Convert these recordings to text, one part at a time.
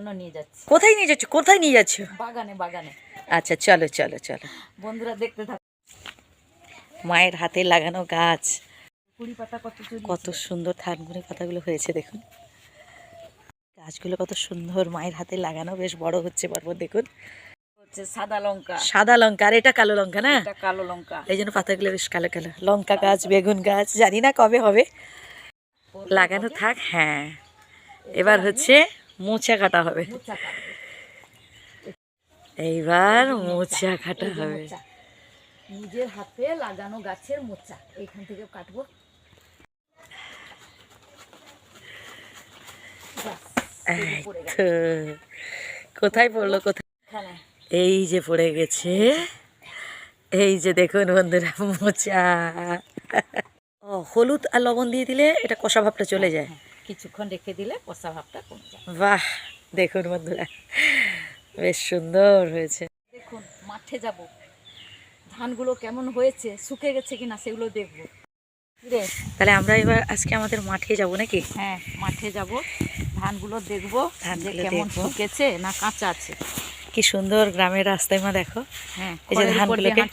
জন্য নিয়ে যাচ্ছি। কোথায় নিয়ে যাচ্ছ? কোথায় নিয়ে যাচ্ছ? বাগানে বাগানে। আচ্ছা চলো চলো চলো, বন্ধুরা দেখতে থাকো। মায়ের হাতে লাগানো গাছ, কুড়ি পাতা কত সুন্দর থানকুনি পাতাগুলো হয়েছে দেখুন। গাছগুলো কত সুন্দর, মায়ের হাতে লাগানো, বেশ বড় হচ্ছে পরপর দেখুন। হচ্ছে সাদা লঙ্কা, সাদা লঙ্কা, আর এটা কালো লঙ্কা না? এটা কালো লঙ্কা। এই জন্য পাতাগুলো বেশ কালো কালো। লঙ্কা গাছ, বেগুন গাছ, জানি না কবে হবে, লাগানো থাক। হ্যাঁ, এবার হচ্ছে মোচা কাটা হবে। এইবার মোচা কাটা হবে। নিজের হাতে লাগানো গাছের মোচা এইখান থেকে কাটবো। কোথায় পড়লো? কোথায়? এই যে পড়ে গেছে, এই যে দেখুন বন্ধুরা মোচা। ও, হলুদ আর লবণ দিয়ে দিলে এটা কষা ভাবটা চলে যায়, কিছুক্ষণ রেখে দিলে কষা ভাবটা কমে যায়। বাহ, দেখুন বন্ধুরা বেশ সুন্দর হয়েছে। দেখুন মাঠে যাব, ধানগুলো কেমন হয়েছে, শুকে গেছে কিনা সেগুলো দেখবো। তাহলে আমরা এবার আজকে আমাদের মাঠে যাব নাকি? হ্যাঁ, মাঠে যাব, ধানগুলো দেখবো যে কেমন শুকেছে না কাঁচা আছে। কি সুন্দর গ্রামের রাস্তায় মা, দেখো। হ্যাঁ, এই যে ধানগুলোকে,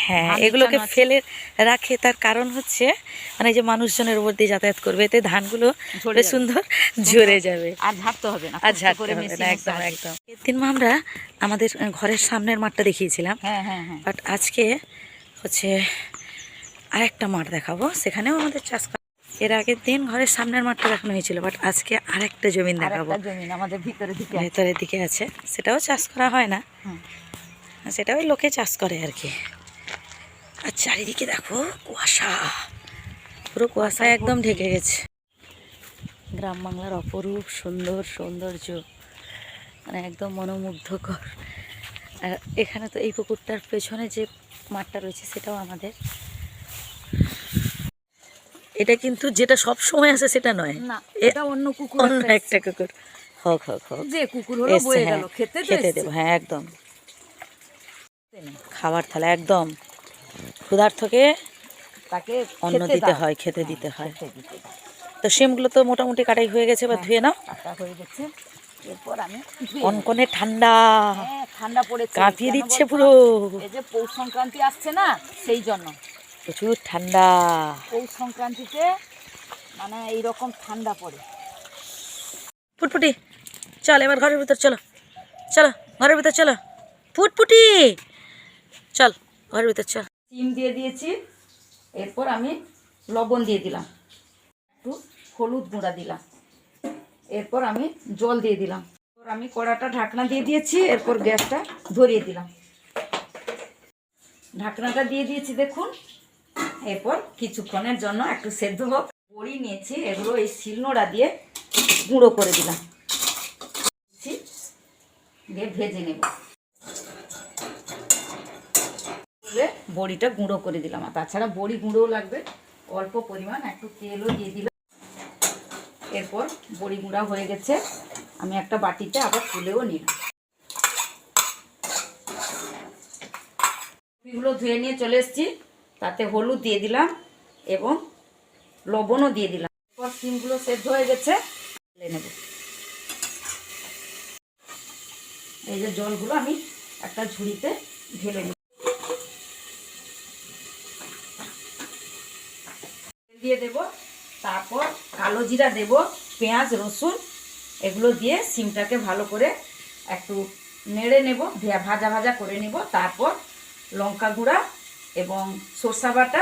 হ্যাঁ এগুলোকে ফেলে রাখে, তার কারণ হচ্ছে মানে যে মানুষজনের উপর দিয়ে যাতায়াত করবে, এতে ধানগুলো বেশ সুন্দর ঝরে যাবে, আর ঝাড়তে হবে না, আর ঝাড়তে হবে না। একদম একদম। এদিন মা আমরা আমাদের ঘরের সামনের মাঠটা দেখিয়েছিলাম, হ্যাঁ হ্যাঁ হ্যাঁ, বাট আজকে হচ্ছে আরেকটা মাঠ দেখাবো, সেখানেও আমাদের চাষ। এর আগের দিন ঘরের সামনের মাঠটা দেখানো হয়েছিল, বাট আজকে আরেকটা জমিন দেখাবো। জমিন আমাদের ভেতরের দিকে আছে, সেটাও চাষ করা হয় না, সেটাও লোকে চাষ করে আর কি। আর চারিদিকে দেখো কুয়াশা, পুরো কুয়াশায় একদম ঢেকে গেছে। গ্রাম বাংলার অপরূপ সুন্দর সৌন্দর্য, মানে একদম মনোমুগ্ধকর। আর এখানে তো এই পুকুরটার পেছনে যে মাঠটা রয়েছে সেটাও আমাদের। এটা কিন্তু যেটা সব সময় আছে সেটা নয়, এটা অন্য কুকুর, অন্য একটা কুকুর। হোক হোক হোক, যে কুকুর হলো বয়ে গেল, খেতে দেবো। হ্যাঁ একদম, খাবার থালা একদম ক্ষুধার্তকে তাকে অন্ন দিতে হয়, খেতে দিতে হয়। তো শিমগুলো তো মোটামুটি কাটাই হয়ে গেছে, এবার ধুয়ে নাও। কাটা হয়ে গেছে, এরপর আমি কনকনে ঠান্ডা, ঠান্ডা পড়েছে, কাঁপিয়ে দিচ্ছে পুরো। এই যে পৌষ সংক্রান্তি আসছে না, সেই জন্য প্রচুর ঠান্ডা। পৌষ সংক্রান্তিতে মানে এইরকম ঠান্ডা পড়ে। ফুটফুটি চল, এবার ঘরের ভিতর চলো, চলো ঘরের ভিতর চলো। ফুটফুটি চল ঘরের ভিতর চল। সিম দিয়ে দিয়েছি, এরপর আমি লবণ দিয়ে দিলাম, একটু হলুদ গুঁড়া দিলাম, এরপর আমি জল দিয়ে দিলাম। এরপর আমি কড়াটা ঢাকনা দিয়ে দিয়েছি, এরপর গ্যাসটা ধরিয়ে দিলাম, ঢাকনাটা দিয়ে দিয়েছি দেখুন। এরপর কিছুক্ষণের জন্য একটু সেদ্ধ হোক। বড়ি নিয়েছি, এগুলো এই শিলনোড়া দিয়ে গুঁড়ো করে দিলাম, দিয়ে ভেজে নেব। বড়িটা গুঁড়ো করে দিলাম, আর তাছাড়া বড়ি গুঁড়োও লাগবে, অল্প পরিমাণ একটু তেলও দিয়ে দিলাম। এরপর বড়ি গুঁড়া হয়ে গেছে, আমি একটা বাটিতে আবার তুলেও নিলাম। কপিগুলো ধুয়ে নিয়ে চলে এসেছি, তাতে হলুদ দিয়ে দিলাম এবং লবণও দিয়ে দিলাম। এরপর সিমগুলো সেদ্ধ হয়ে গেছে, ঢেলে নেব। এই যে জলগুলো আমি একটা ঝুড়িতে ঢেলে নেব, দিয়ে দেব। তারপর কালো জিরা দেব, পেঁয়াজ রসুন এগুলো দিয়ে সিমটাকে ভালো করে একটু নেড়ে নেব, ভাজা ভাজা করে নেব। তারপর লঙ্কা গুঁড়া এবং সরষা বাটা,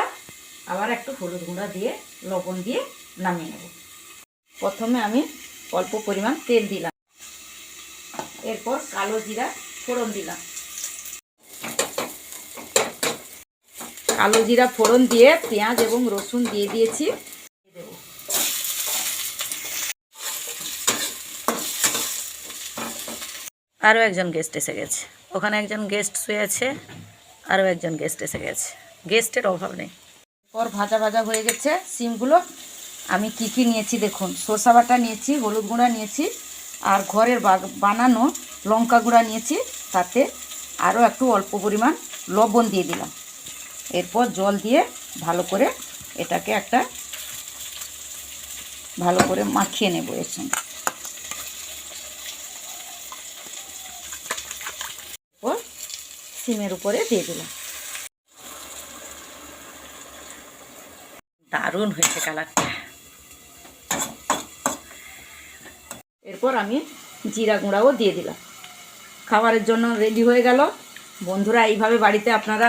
আবার একটু হলুদ গুঁড়া দিয়ে লবণ দিয়ে নামিয়ে নেব। প্রথমে আমি অল্প পরিমাণ তেল দিলাম, এরপর কালো জিরা ফোড়ন দিলাম। কালো জিরা ফোড়ন দিয়ে পেঁয়াজ এবং রসুন দিয়ে দিয়েছি, দেব। আরও একজন গেস্ট এসে গেছে, ওখানে একজন গেস্ট শুয়ে আছে, আরও একজন গেস্ট এসে গেছে, গেস্টের অভাব নেই। পর ভাজা ভাজা হয়ে গেছে সিমগুলো। আমি কি কি নিয়েছি দেখুন, সরষা বাটা নিয়েছি, হলুদ গুঁড়া নিয়েছি, আর ঘরের বানানো লঙ্কা গুঁড়া নিয়েছি, তাতে আরও একটু অল্প পরিমাণ লবণ দিয়ে দিলাম। এরপর জল দিয়ে ভালো করে এটাকে একটা ভালো করে মাখিয়ে নেব এর সঙ্গে। সিমের উপরে দিয়ে দিলাম। দারুণ হয়েছে কালারটা। এরপর আমি জিরা গুঁড়াও দিয়ে দিলাম। খাবারের জন্য রেডি হয়ে গেল। বন্ধুরা, এইভাবে বাড়িতে আপনারা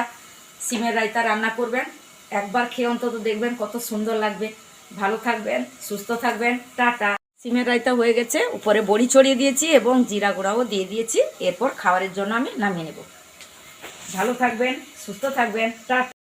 সিমের রায়তা রান্না করবেন, একবার খেয়ে অন্তত দেখবেন কত সুন্দর লাগবে। ভালো থাকবেন, সুস্থ থাকবেন, টাটা। সিমের রায়তা হয়ে গেছে, উপরে বড়ি ছড়িয়ে দিয়েছি এবং জিরা গুঁড়াও দিয়ে দিয়েছি। এরপর খাবারের জন্য আমি নামিয়ে নেব। ভালো থাকবেন, সুস্থ থাকবেন, টাটা।